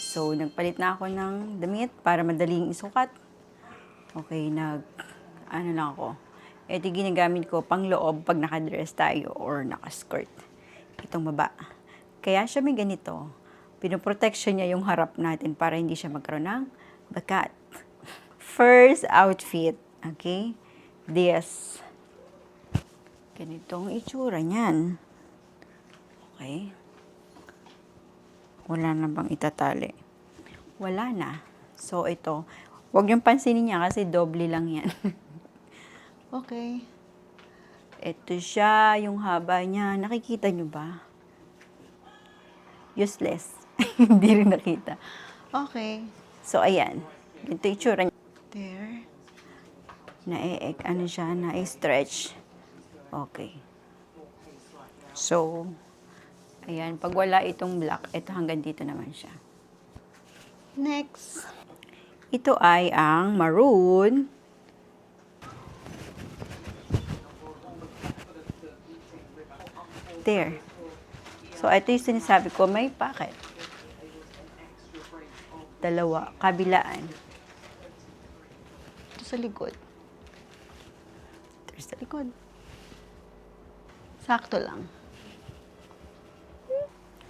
So, nagpalit na ako ng damit para madaling isukat. Okay, ano lang ako. Ito ginagamit ko pang loob pag nakadress tayo or nakaskirt. Itong baba. Kaya siya may ganito. Pinoprotection niya yung harap natin para hindi siya magkaroon ng bakat. First outfit. Okay? This. Ganitong itsura niyan. Okay? Wala na bang itatali? Wala na. So, ito. Huwag niyong pansinin niya kasi doble lang yan. Okay. Ito siya, yung haba niya. Nakikita niyo ba? Useless. Hindi rin nakita. Okay. So, ayan. Ito yung itsura niya. There. Ano siya, na-stretch. Okay. So, ayan. Pag wala itong black, ito hanggang dito naman siya. Next. Ito ay ang maroon. There. So, ito yung sinasabi ko, may pocket. Dalawa, kabilaan. Ito sa likod. Ito sa likod. Sakto lang.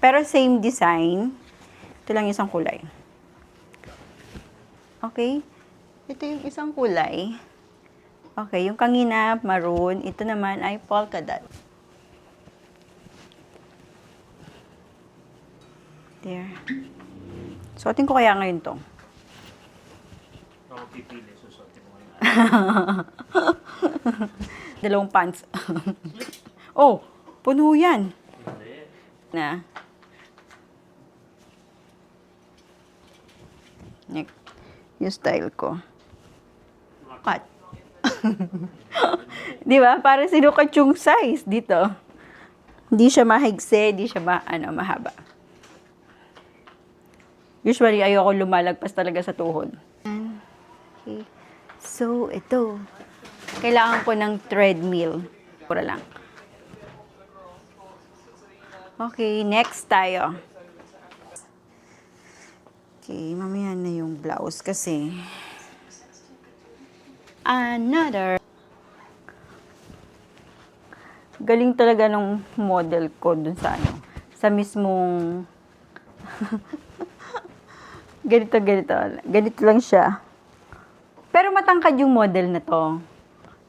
Pero same design. Ito lang isang kulay. Okay? Ito yung isang kulay. Okay, yung kanina, maroon. Ito naman ay polka dot. There. Suotin ko kaya ngayon to. Ako pipili, susuotin mo ngayon. Dalawang pants. Oh, puno yan. Hindi. Na. Next. Yung style ko. Cut. Di ba? Para sinukat yung size dito. Hindi siya mahigse, hindi siya mahaba. Usually, ayoko lumalagpas talaga sa tuhod. Okay. So, ito. Kailangan ko ng treadmill. Pura lang. Okay, next tayo. Okay, mamaya na yung blouse kasi. Another. Galing talaga nung model ko dun sa sa mismong ganito lang siya. Pero matangkad yung model na to.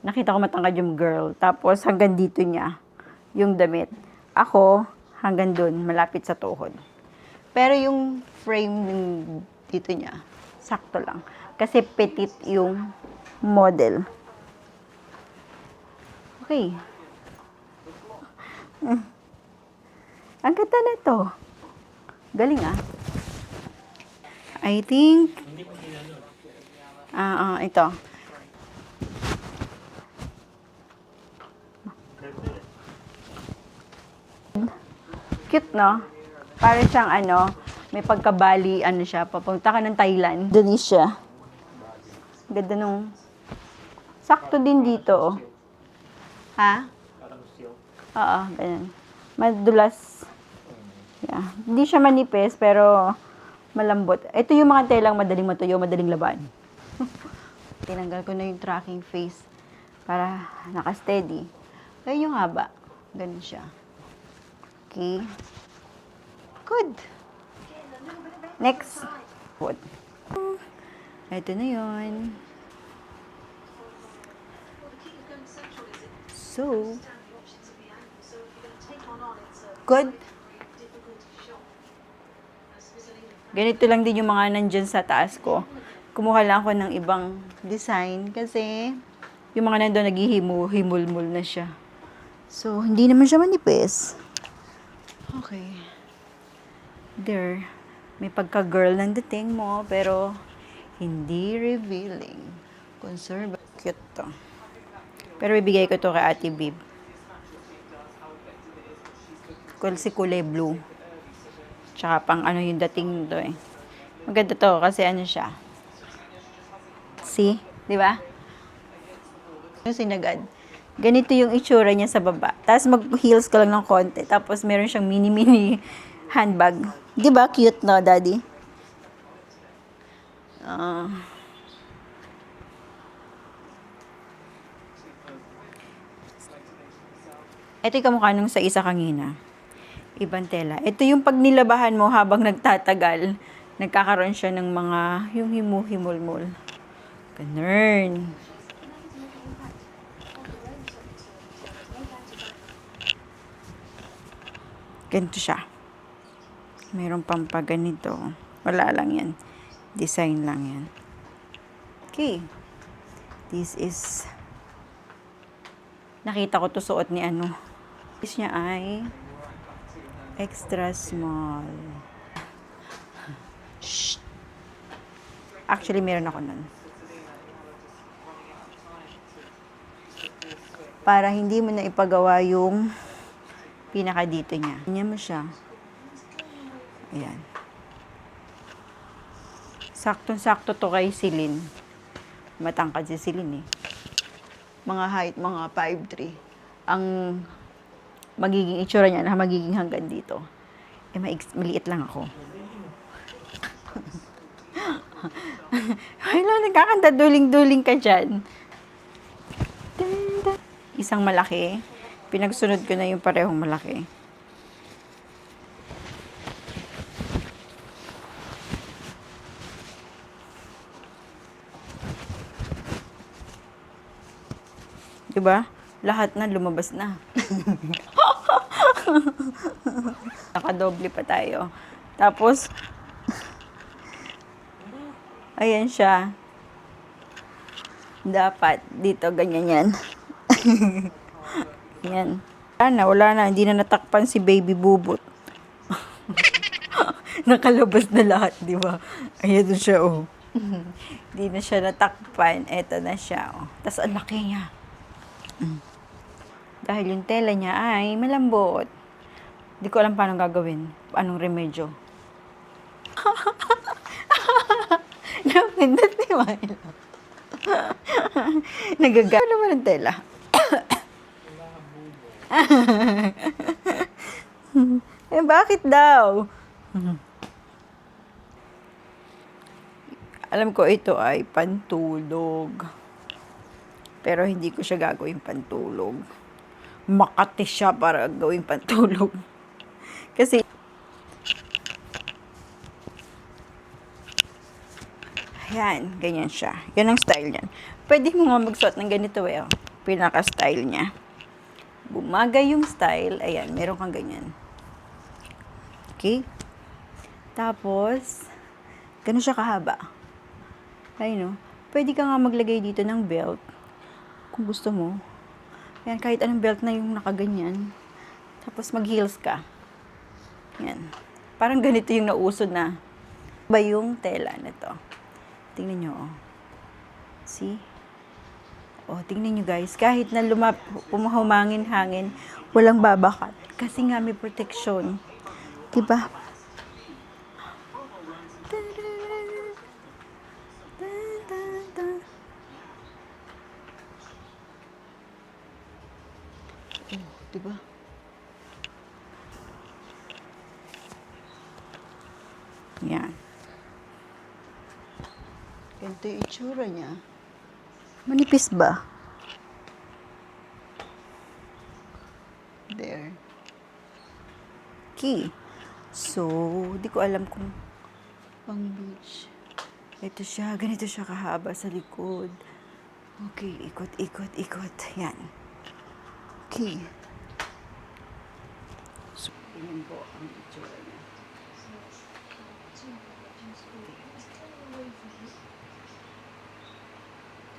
Nakita ko matangkad yung girl. Tapos hanggang dito niya yung damit. Ako, hanggang dun, malapit sa tuhod. Pero yung frame dito niya, sakto lang. Kasi petite yung model. Okay. Ang ganda na to. Galing ah. I think, ito. Cute, no? Para siyang may pagkabali, siya, papunta ka ng Thailand. Indonesia. Ganda nung, sakto din dito, oh. Ha? Parang silk. Oo, ganyan. Madulas. Yeah. Hindi siya manipis, pero malambot. Ito yung mga telang madaling matuyo, madaling laban. Tinanggal ko na yung tracking face para naka-steady. Ayun yung haba. Ganun siya. Okay. Good. Next. What? Ito na yun. So, good. Ganito lang din yung mga nandyan sa taas ko. Kumuha lang ako ng ibang design kasi yung mga nandun naghihimul-mul na siya. So, hindi naman siya manipis. Okay. There. May pagka-girl ng dating mo, pero hindi revealing. Conservative. Cute to. Pero ibigay ko to kay Ate Bib. Kasi kulay blue. Tsaka pang yung dating to eh. Maganda to kasi siya. See? Di ba? Yung sinagad. Ganito yung itsura niya sa baba. Tapos mag-heels ka lang ng konti. Tapos meron siyang mini-mini handbag. Di ba? Cute, no, Daddy? Ito yung kamukha nung sa isa kanina. Ibang tela. Ito yung pag nilabahan mo habang nagtatagal, nagkakaroon siya ng mga yung himu-himulmul. Ganun. Ganito siya. Mayroon pang pa ganito. Wala lang yan. Design lang yan. Okay. This is nakita ko to suot ni ano. This niya ay extra small. Shh. Actually, meron ako nun. Para hindi mo na ipagawa yung pinaka dito niya. Ganyan mo siya. Ayan. Saktong-sakto to kay Celine. Matangkad si Celine eh. Mga height, mga 5'3". Ang magiging itsura niya na magiging hanggang dito. Eh, maliit lang ako. Ay, nagkakanta duling-duling ka dyan. Isang malaki. Pinagsunod ko na yung parehong malaki. Diba? Lahat na lumabas na. Nakadoble pa tayo. Tapos, ayan siya. Dapat, dito, ganyan yan. Yan. Wala na. Hindi na natakpan si Baby Bubot. Nakalabas na lahat, di ba? Ayan siya, oh. Hindi na siya natakpan. Eto na siya, oh. Tapos, ang laki niya. Dahil yung tela niya ay malambot. Hindi ko alam paano gagawin. Anong remedyo. Napindot ni Milo. Nagagawa naman ang tela. Eh, bakit daw? Alam ko ito ay pantulog. Pero hindi ko siya gagawin pantulog. Makati siya para gawing pantulog. Kasi, ayan, ganyan siya. Yan ang style niyan. Pwede mo nga magsuot ng ganito eh. Oh. Pinaka-style niya. Bumagay yung style. Ayan, meron kang ganyan. Okay? Tapos, ganun siya kahaba. Ayun, no? Pwede ka nga maglagay dito ng belt. Kung gusto mo. Ayan, kahit anong belt na yung nakaganyan. Tapos mag-heels ka. Yan. Parang ganito yung nauso na. Ba yung tela na to? Tingnan nyo, oh. See? Oh, tingnan nyo guys. Kahit na humangin-hangin, walang babakat. Kasi nga may protection. Diba? Diba? Yan. Ganito yung itsura niya. Manipis ba? There. Okay. So, di ko alam kung pang beach. Ito siya. Ganito siya kahaba sa likod. Okay. Ikot, ikot, ikot. Yan. Okay. So, yun po ang itsura niya.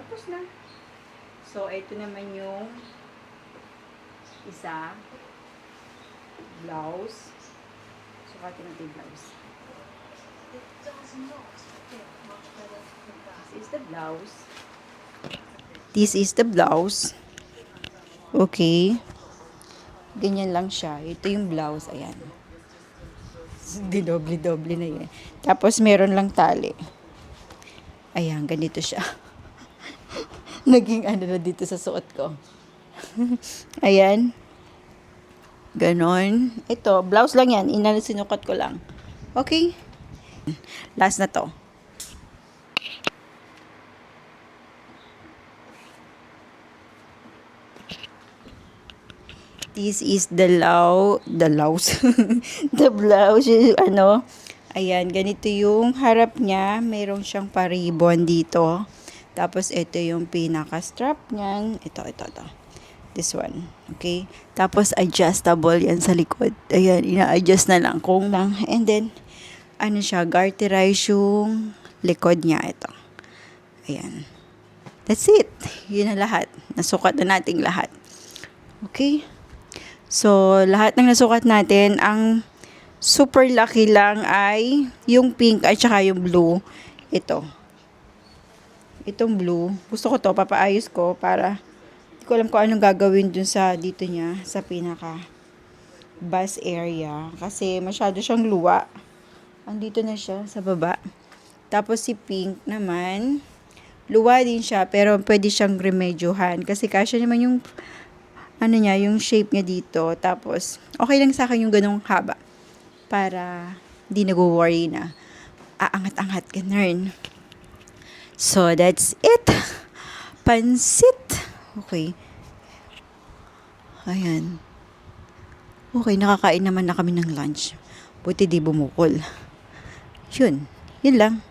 Tapos na. So, ito naman yung isa. Blouse. Sukatin natin yung blouse. This is the blouse. This is the blouse. Okay. Ganyan lang siya. Ito yung blouse. Ayan. Dinoble-doble na yan. Tapos, meron lang tali. Ayan, ganito siya. Naging ano na dito sa suot ko. Ayan. Ganon. Ito, blouse lang yan. Sinukat ko lang. Okay. Last na to. This is the blouse. The blouse, ayan, ganito yung harap niya. Meron siyang paribon dito. Tapos, ito yung pinaka-strap niyan. Ito. This one. Okay? Tapos, adjustable yan sa likod. Ayan, ina-adjust na lang kung lang. And then, garterize yung likod niya. Ito. Ayan. That's it. Yun na lahat. Nasukat na nating lahat. Okay? So, lahat ng nasukat natin, ang super lucky lang ay yung pink at saka yung blue. Ito. Itong blue. Gusto ko to, papaayos ko para hindi ko alam kung anong gagawin dun sa dito niya, sa pinaka bust area. Kasi masyado siyang luwa. Andito na siya sa baba. Tapos si pink naman, luwa din siya pero pwede siyang remedyohan. Kasi kasya naman yung yung shape niya dito. Tapos, okay lang sa akin yung ganong haba. Para, di nag-worry na. Aangat-angat, ganun. So, that's it. Pansit. Okay. Ayan. Okay, nakakain naman na kami ng lunch. Buti di bumukol. Yun lang.